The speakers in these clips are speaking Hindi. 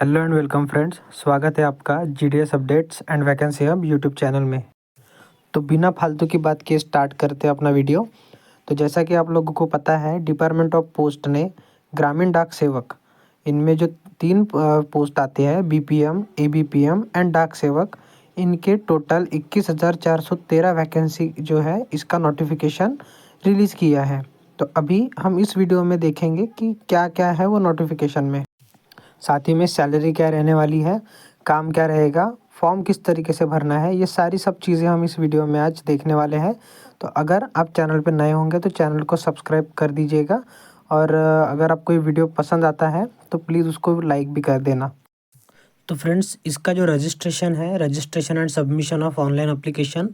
हेलो एंड वेलकम फ्रेंड्स, स्वागत है आपका GDS updates and vacancy hub YouTube channel में। तो बिना फालतू की बात के स्टार्ट करते हैं अपना वीडियो। तो जैसा कि आप लोगों को पता है, डिपार्टमेंट ऑफ पोस्ट ने ग्रामीण डाक सेवक, इनमें जो तीन पोस्ट आते हैं, बीपीएम, एबीपीएम एंड डाक सेवक, इनके टोटल 21,413 वैकेंसी जो है इसका नोटिफिकेशन रिलीज़ किया है। तो अभी हम इस वीडियो में देखेंगे कि क्या क्या है वो नोटिफिकेशन में, साथ ही में सैलरी क्या रहने वाली है, काम क्या रहेगा, फॉर्म किस तरीके से भरना है, ये सारी सब चीज़ें हम इस वीडियो में आज देखने वाले हैं। तो अगर आप चैनल पर नए होंगे तो चैनल को सब्सक्राइब कर दीजिएगा, और अगर आपको ये वीडियो पसंद आता है तो प्लीज़ उसको लाइक भी कर देना। तो फ्रेंड्स, इसका जो रजिस्ट्रेशन है, registration and submission of online application,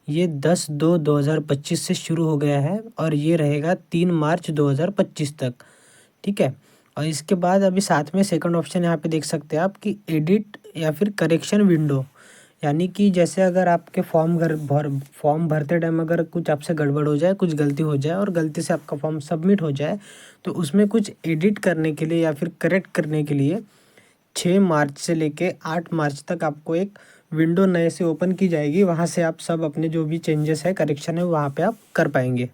ये 10/2/2025 से शुरू हो गया है और ये रहेगा 3 मार्च 2025 तक। ठीक है। और इसके बाद अभी साथ में सेकंड ऑप्शन यहाँ पे देख सकते हैं आप कि एडिट या फिर करेक्शन विंडो, यानी कि जैसे अगर आपके फॉर्म भरते टाइम अगर कुछ आपसे गड़बड़ हो जाए, कुछ गलती हो जाए और गलती से आपका फॉर्म सबमिट हो जाए, तो उसमें कुछ एडिट करने के लिए या फिर करेक्ट करने के लिए 6 मार्च से लेके 8 मार्च तक आपको एक विंडो नए से ओपन की जाएगी। वहाँ से आप सब अपने जो भी चेंजेस है, करेक्शन है, वहाँ पे आप कर पाएंगे।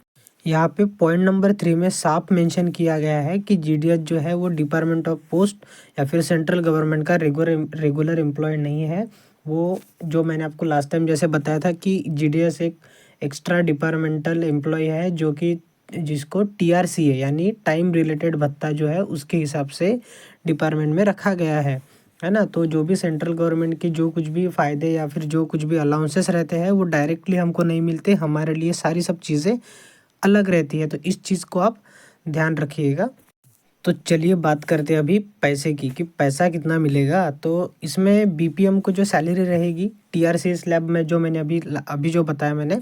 यहाँ पे पॉइंट नंबर 3 में साफ मेंशन किया गया है कि जीडीएस जो है वो डिपार्टमेंट ऑफ पोस्ट या फिर सेंट्रल गवर्नमेंट का रेगुलर एम्प्लॉय नहीं है। वो जो मैंने आपको लास्ट टाइम जैसे बताया था कि जीडीएस एक एक्स्ट्रा डिपार्टमेंटल एम्प्लॉय है, जो कि जिसको टीआरसी है यानी टाइम रिलेटेड भत्ता जो है उसके हिसाब से डिपार्टमेंट में रखा गया है ना। तो जो भी सेंट्रल गवर्नमेंट के जो कुछ भी फ़ायदे या फिर जो कुछ भी अलाउंसेस रहते हैं वो डायरेक्टली हमको नहीं मिलते, हमारे लिए सारी सब चीज़ें अलग रहती है। तो इस चीज़ को आप ध्यान रखिएगा। तो चलिए बात करते हैं अभी पैसे की, कि पैसा कितना मिलेगा। तो इसमें बीपीएम को जो सैलरी रहेगी टीआरसी स्लैब में, जो मैंने अभी जो बताया मैंने,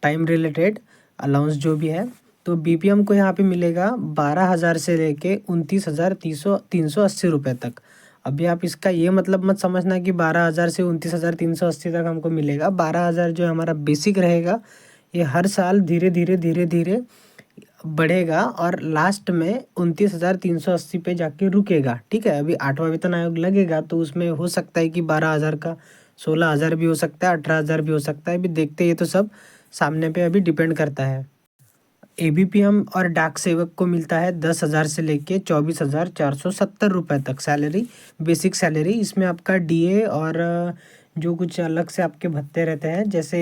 टाइम रिलेटेड अलाउंस जो भी है, तो बीपीएम को यहाँ पे मिलेगा 12,000 से लेके 29,380 रुपये तक। अभी आप इसका ये मतलब मत समझना कि 12,000 से 29,380 तक हमको मिलेगा। 12,000 जो हमारा बेसिक रहेगा, ये हर साल धीरे धीरे बढ़ेगा और लास्ट में 29,380 पे जाके रुकेगा। ठीक है। अभी 8वां वेतन आयोग लगेगा तो उसमें हो सकता है कि 12,000 का 16,000 भी हो सकता है, 18,000 भी हो सकता है। अभी देखते ये तो सब सामने पे अभी डिपेंड करता है। एबीपीएम और डाक सेवक को मिलता है 10,000 से लेके 24,470 रुपये तक सैलरी, बेसिक सैलरी। इसमें आपका डीए और जो कुछ अलग से आपके भत्ते रहते हैं, जैसे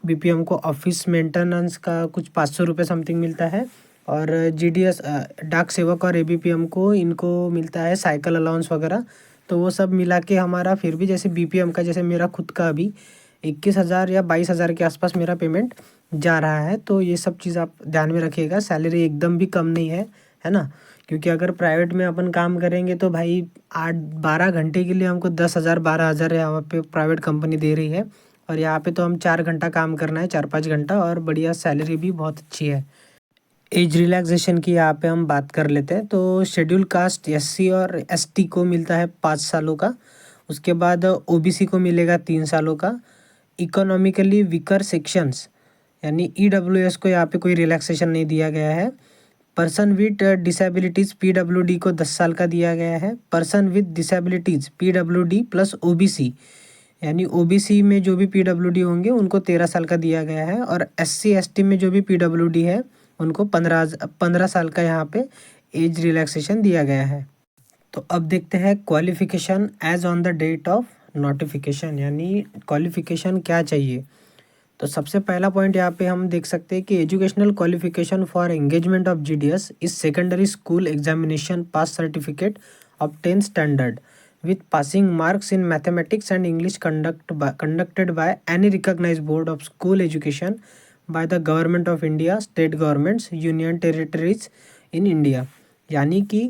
बीपीएम को ऑफिस मेंटेनेंस का कुछ 500 रुपये समथिंग मिलता है, और जीडीएस डाक सेवक और एबीपीएम को इनको मिलता है साइकिल अलाउंस वगैरह। तो वो सब मिला के हमारा फिर भी, जैसे बीपीएम का, जैसे मेरा खुद का अभी 21,000 या 22,000 के आसपास मेरा पेमेंट जा रहा है। तो ये सब चीज़ आप ध्यान में रखिएगा। सैलरी एकदम भी कम नहीं है ना। क्योंकि अगर प्राइवेट में अपन काम करेंगे तो भाई 8-12 घंटे के लिए हमको 10,000 12,000 यहाँ पे प्राइवेट कंपनी दे रही है, और यहाँ पे तो हम 4 घंटा काम करना है, 4-5 घंटा, और बढ़िया सैलरी भी बहुत अच्छी है। एज रिलैक्सेशन की यहाँ पे हम बात कर लेते हैं। तो शेड्यूल कास्ट एससी और एसटी को मिलता है 5 सालों का। उसके बाद ओबीसी को मिलेगा 3 सालों का। इकोनॉमिकली वीकर सेक्शंस यानी ईडब्ल्यूएस को यहाँ पे कोई रिलैक्सेशन नहीं दिया गया है। पर्सन विद डिसेबिलिटीज़ पीडब्ल्यूडी को 10 साल का दिया गया है। Person with disabilities PWD plus OBC, यानी ओबीसी में जो भी पीडब्ल्यूडी होंगे उनको 13 साल का दिया गया है, और एससी एसटी में जो भी पीडब्ल्यूडी है उनको 15 साल का यहाँ पे एज रिलैक्सेशन दिया गया है। तो अब देखते हैं qualification age on the date of notification, यानी क्वालिफिकेशन क्या चाहिए। तो सबसे पहला पॉइंट यहाँ पे हम देख सकते हैं कि educational qualification for engagement of GDS is secondary school examination pass certificate of 10th standard with passing marks in mathematics and English conducted by any recognized board of school education by the government of India, state governments, union territories in India। यानी कि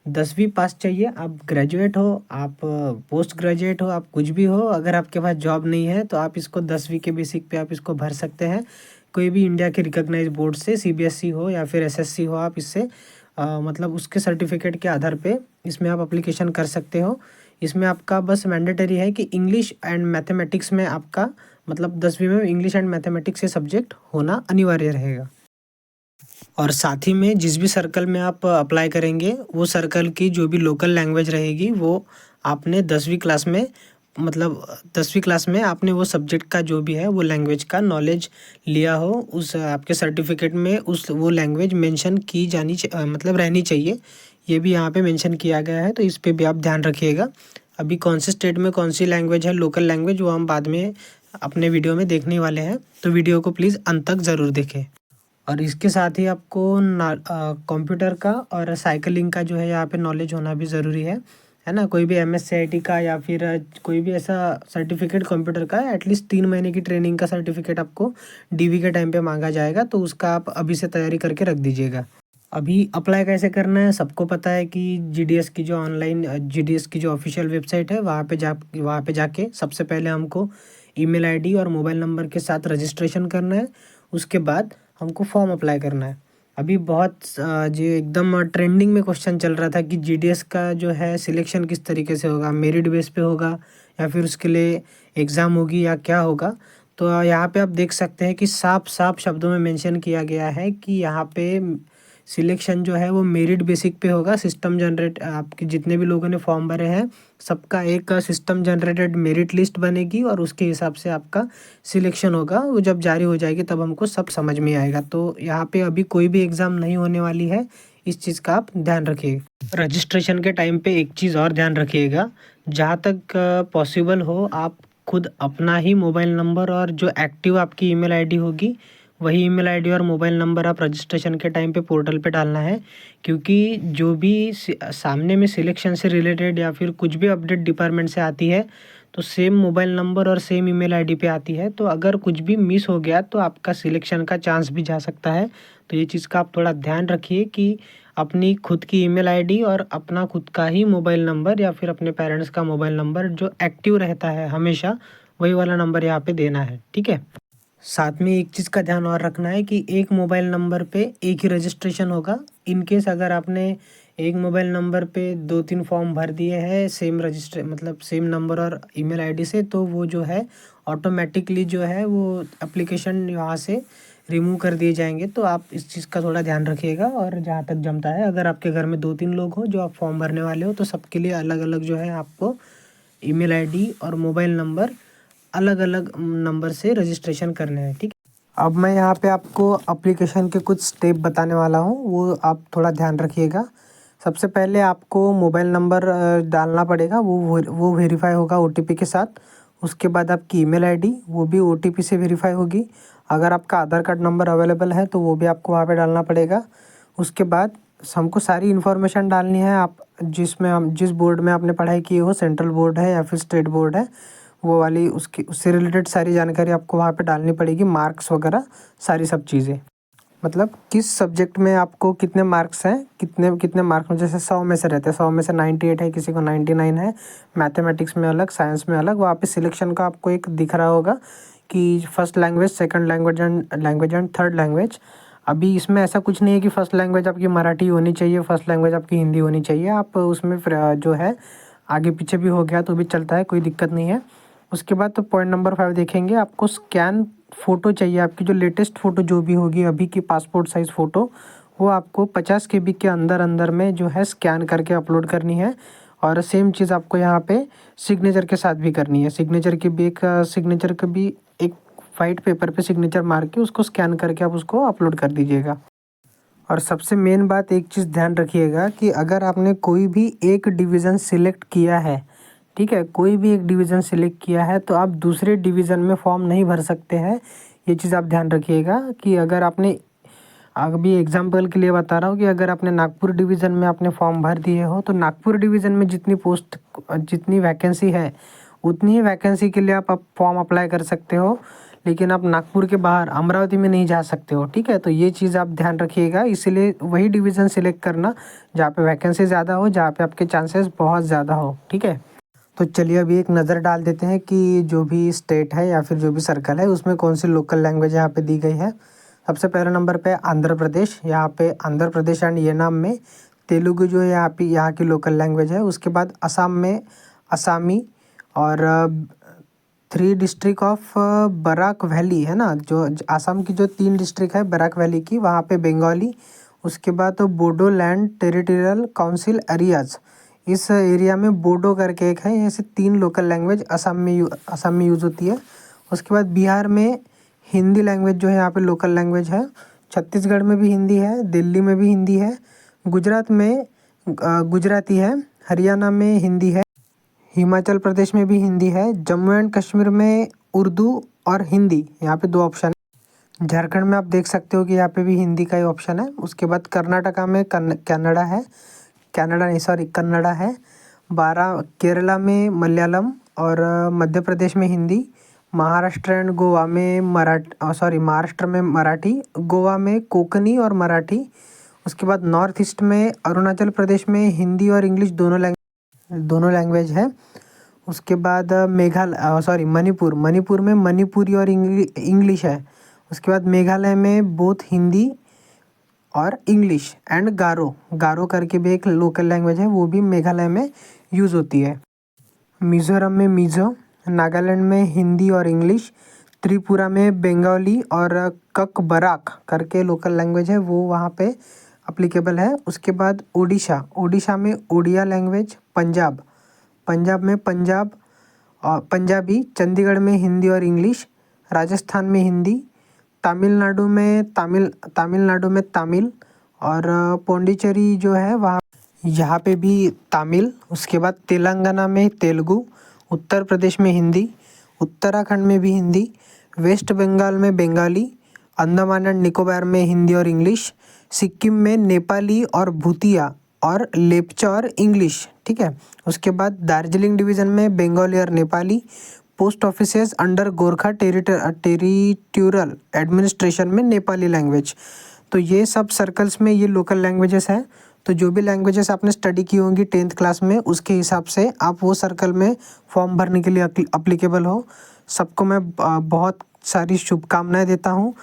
10वीं पास चाहिए। आप ग्रेजुएट हो, आप पोस्ट ग्रेजुएट हो, आप कुछ भी हो, अगर आपके पास जॉब नहीं है तो आप इसको 10वीं के बेसिक पे आप इसको भर सकते हैं। कोई भी इंडिया के रिकॉग्नाइज्ड बोर्ड से, सीबीएसई हो या फिर एसएससी हो, आप इससे मतलब उसके सर्टिफिकेट के आधार पे इसमें आप अप्लीकेशन कर सकते हो। इसमें आपका बस मैंडेटरी है कि इंग्लिश एंड मैथमेटिक्स में आपका, मतलब 10वीं में इंग्लिश एंड मैथमेटिक्स से सब्जेक्ट होना अनिवार्य रहेगा। और साथ ही में जिस भी सर्कल में आप अप्लाई करेंगे वो सर्कल की जो भी लोकल लैंग्वेज रहेगी वो आपने 10वीं क्लास में मतलब 10वीं क्लास में आपने वो सब्जेक्ट का जो भी है वो लैंग्वेज का नॉलेज लिया हो, उस आपके सर्टिफिकेट में उस वो लैंग्वेज मेंशन की मतलब रहनी चाहिए। ये भी यहाँ पे मेंशन किया गया है, तो इस पे भी आप ध्यान रखिएगा। अभी कौन से स्टेट में कौन सी लैंग्वेज है लोकल लैंग्वेज, वो हम बाद में अपने वीडियो में देखने वाले हैं, तो वीडियो को प्लीज़ अंत तक ज़रूर देखें। और इसके साथ ही आपको कंप्यूटर का और साइकिलिंग का जो है यहाँ पे नॉलेज होना भी ज़रूरी है ना। कोई भी MSCIT का या फिर कोई भी ऐसा सर्टिफिकेट कंप्यूटर का एटलीस्ट 3 महीने की ट्रेनिंग का सर्टिफिकेट आपको DV के टाइम पे मांगा जाएगा, तो उसका आप अभी से तैयारी करके रख दीजिएगा। अभी अप्लाई कैसे करना है, सबको पता है कि GDS की जो ऑनलाइन GDS की जो ऑफिशियल वेबसाइट है वहाँ पे जाके सबसे पहले हमको ईमेल आईडी और मोबाइल नंबर के साथ रजिस्ट्रेशन करना है। उसके बाद हमको फॉर्म अप्लाई करना है। अभी बहुत जो एकदम ट्रेंडिंग में क्वेश्चन चल रहा था कि GDS का जो है सिलेक्शन किस तरीके से होगा, मेरिट बेस पे होगा या फिर उसके लिए एग्ज़ाम होगी या क्या होगा। तो यहाँ पे आप देख सकते हैं कि साफ साफ शब्दों में मेंशन किया गया है कि यहाँ पे सिलेक्शन जो है वो मेरिट बेसिक पे होगा। सिस्टम जनरेट आपके जितने भी लोगों ने फॉर्म भरे हैं सबका एक सिस्टम जनरेटेड मेरिट लिस्ट बनेगी और उसके हिसाब से आपका सिलेक्शन होगा। वो जब जारी हो जाएगी तब हमको सब समझ में आएगा। तो यहाँ पे अभी कोई भी एग्ज़ाम नहीं होने वाली है, इस चीज़ का आप ध्यान रखिएगा। रजिस्ट्रेशन के टाइम पे एक चीज़ और ध्यान रखिएगा, जहाँ तक पॉसिबल हो आप खुद अपना ही मोबाइल नंबर और जो एक्टिव आपकी ईमेल आईडी होगी वही ईमेल आईडी और मोबाइल नंबर आप रजिस्ट्रेशन के टाइम पे पोर्टल पे डालना है। क्योंकि जो भी सामने में सिलेक्शन से रिलेटेड या फिर कुछ भी अपडेट डिपार्टमेंट से आती है तो सेम मोबाइल नंबर और सेम ईमेल आईडी पे आती है। तो अगर कुछ भी मिस हो गया तो आपका सिलेक्शन का चांस भी जा सकता है। तो ये चीज़ का आप थोड़ा ध्यान रखिए कि अपनी खुद की ईमेल आईडी और अपना खुद का ही मोबाइल नंबर या फिर अपने पेरेंट्स का मोबाइल नंबर जो एक्टिव रहता है हमेशा, वही वाला नंबर यहाँ पे देना है, ठीक है। साथ में एक चीज़ का ध्यान और रखना है कि एक मोबाइल नंबर पे एक ही रजिस्ट्रेशन होगा। इन केस अगर आपने एक मोबाइल नंबर पे 2-3 फॉर्म भर दिए हैं सेम मतलब सेम नंबर और ईमेल आईडी से, तो वो जो है ऑटोमेटिकली जो है वो एप्लीकेशन यहाँ से रिमूव कर दिए जाएंगे। तो आप इस चीज़ का थोड़ा ध्यान रखिएगा। और जहाँ तक जमता है, अगर आपके घर में 2-3 लोग हो जो आप फॉर्म भरने वाले हो तो सबके लिए अलग अलग जो है आपको ईमेल आईडी और मोबाइल नंबर अलग अलग नंबर से रजिस्ट्रेशन करने हैं, ठीक है। अब मैं यहाँ पे आपको एप्लीकेशन के कुछ स्टेप बताने वाला हूँ, वो आप थोड़ा ध्यान रखिएगा। सबसे पहले आपको मोबाइल नंबर डालना पड़ेगा, वो वेरीफाई होगा OTP के साथ। उसके बाद आपकी ईमेल आईडी वो भी OTP से वेरीफाई होगी। अगर आपका आधार कार्ड नंबर अवेलेबल है तो वो भी आपको वहाँ पे डालना पड़ेगा। उसके बाद हमको सारी इन्फॉर्मेशन डालनी है, आप जिस बोर्ड में आपने पढ़ाई की हो, सेंट्रल बोर्ड है या फिर स्टेट बोर्ड है, वो वाली उससे रिलेटेड सारी जानकारी आपको वहाँ पे डालनी पड़ेगी। मार्क्स वगैरह सारी सब चीज़ें, मतलब किस सब्जेक्ट में आपको कितने मार्क्स हैं, कितने कितने मार्क्स में, जैसे 100 में से रहते हैं, 100 में से 98 है, किसी को 99 है। मैथमेटिक्स में अलग, साइंस में अलग। वहाँ पे सिलेक्शन का आपको एक दिख रहा होगा कि first language, second language and third language. अभी इसमें ऐसा कुछ नहीं है कि फ़र्स्ट लैंग्वेज आपकी मराठी होनी चाहिए, फर्स्ट लैंग्वेज आपकी हिंदी होनी चाहिए। आप उसमें फिर जो है आगे पीछे भी हो गया तो भी चलता है, कोई दिक्कत नहीं है। उसके बाद तो पॉइंट नंबर 5 देखेंगे, आपको स्कैन फ़ोटो चाहिए। आपकी जो लेटेस्ट फ़ोटो जो भी होगी अभी की पासपोर्ट साइज़ फ़ोटो, वो आपको 50 KB के अंदर अंदर में जो है स्कैन करके अपलोड करनी है। और सेम चीज़ आपको यहाँ पे सिग्नेचर के साथ भी करनी है। सिग्नेचर का भी एक वाइट पेपर पे सिग्नेचर मार के उसको स्कैन करके आप उसको अपलोड कर दीजिएगा। और सबसे मेन बात एक चीज़ ध्यान रखिएगा कि अगर आपने कोई भी एक डिवीज़न सिलेक्ट किया है, ठीक है, कोई भी एक डिवीज़न सिलेक्ट किया है तो आप दूसरे डिवीज़न में फॉर्म नहीं भर सकते हैं। ये चीज़ आप ध्यान रखिएगा कि अगर आपने, अभी एग्जांपल के लिए बता रहा हूँ कि अगर आपने नागपुर डिवीज़न में आपने फॉर्म भर दिए हो तो नागपुर डिवीज़न में जितनी वैकेंसी है उतनी ही वैकेंसी के लिए आप फॉर्म अप्लाई कर सकते हो। लेकिन आप नागपुर के बाहर अमरावती में नहीं जा सकते हो, ठीक है। तो ये चीज़ आप ध्यान रखिएगा, इसीलिए वही डिवीज़न सिलेक्ट करना जहाँ पे वैकेंसी ज़्यादा हो, जहाँ पे आपके चांसेस बहुत ज़्यादा हो, ठीक है। तो चलिए अभी एक नज़र डाल देते हैं कि जो भी स्टेट है या फिर जो भी सर्कल है उसमें कौन सी लोकल लैंग्वेज यहाँ पे दी गई है। सबसे पहले नंबर पे आंध्र प्रदेश। यहाँ पे आंध्र प्रदेश एंड ये नाम में तेलुगु जो है यहाँ की लोकल लैंग्वेज है। उसके बाद असम में असामी और 3 डिस्ट्रिक्ट ऑफ बराक वैली है ना, जो आसाम की जो 3 डिस्ट्रिक्ट है बराक वैली की, वहाँ पे बंगाली। उसके बाद तो Bodo land territorial council areas, इस एरिया में बोडो करके एक है। ऐसे 3 लोकल लैंग्वेज असम में यूज़ होती है। उसके बाद बिहार में हिंदी लैंग्वेज जो है यहाँ पे लोकल लैंग्वेज है। छत्तीसगढ़ में भी हिंदी है, दिल्ली में भी हिंदी है, गुजरात में गुजराती है, हरियाणा में हिंदी है, हिमाचल प्रदेश में भी हिंदी है, जम्मू एंड कश्मीर में उर्दू और हिंदी, यहाँ पे 2 ऑप्शन है। झारखंड में आप देख सकते हो कि यहाँ पे भी हिंदी का ही ऑप्शन है। उसके बाद कर्नाटका में कन्नड़ा है, कन्नड़ा है। 12 केरला में मलयालम और मध्य प्रदेश में हिंदी। महाराष्ट्र एंड गोवा में महाराष्ट्र में मराठी, गोवा में कोंकणी और मराठी। उसके बाद नॉर्थ ईस्ट में अरुणाचल प्रदेश में हिंदी और इंग्लिश दोनों लैंग्वेज है। उसके बाद मणिपुर में मणिपुरी और इंग्लिश है। उसके बाद मेघालय में बोथ हिंदी और इंग्लिश एंड गारो करके भी एक लोकल लैंग्वेज है, वो भी मेघालय में यूज़ होती है। मिज़ोरम में मिज़ो, नागालैंड में हिंदी और इंग्लिश, त्रिपुरा में बंगाली और ककबराक करके लोकल लैंग्वेज है, वो वहाँ पे अप्लीकेबल है। उसके बाद ओडिशा में ओडिया लैंग्वेज, पंजाब में पंजाबी, चंडीगढ़ में हिंदी और इंग्लिश, राजस्थान में हिंदी, तमिलनाडु में तमिल और पौंडीचेरी जो है वहाँ यहाँ पे भी तमिल। उसके बाद तेलंगाना में तेलुगु, उत्तर प्रदेश में हिंदी, उत्तराखंड में भी हिंदी, वेस्ट बंगाल में बंगाली, अंडमान एंड निकोबार में हिंदी और इंग्लिश, सिक्किम में नेपाली और भूतिया और लेप्चा और इंग्लिश, ठीक है। उसके बाद दार्जिलिंग डिवीज़न में बंगाली और Nepali, post offices under Gorkha territorial administration में नेपाली लैंग्वेज। तो ये सब सर्कल्स में ये लोकल लैंग्वेजेस हैं। तो जो भी लैंग्वेजेस आपने स्टडी की होंगी 10th क्लास में, उसके हिसाब से आप वो सर्कल में फॉर्म भरने के लिए अप्लीकेबल हो। सबको मैं बहुत सारी शुभकामनाएं देता हूँ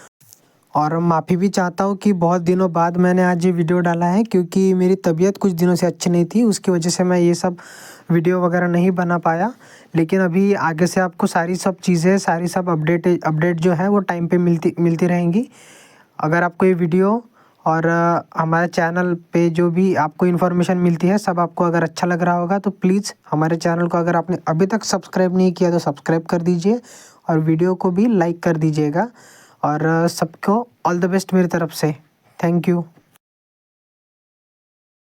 और माफ़ी भी चाहता हूँ कि बहुत दिनों बाद मैंने आज ये वीडियो डाला है, क्योंकि मेरी तबीयत कुछ दिनों से अच्छी नहीं थी, उसकी वजह से मैं ये सब वीडियो वगैरह नहीं बना पाया। लेकिन अभी आगे से आपको सारी सब अपडेट जो है वो टाइम पे मिलती रहेंगी। अगर आपको ये वीडियो और हमारे चैनल पे जो भी आपको इन्फॉर्मेशन मिलती है सब आपको अगर अच्छा लग रहा होगा, तो प्लीज़ हमारे चैनल को अगर आपने अभी तक सब्सक्राइब नहीं किया तो सब्सक्राइब कर दीजिए और वीडियो को भी लाइक कर दीजिएगा। और सबको ऑल द बेस्ट मेरी तरफ से। Thank you.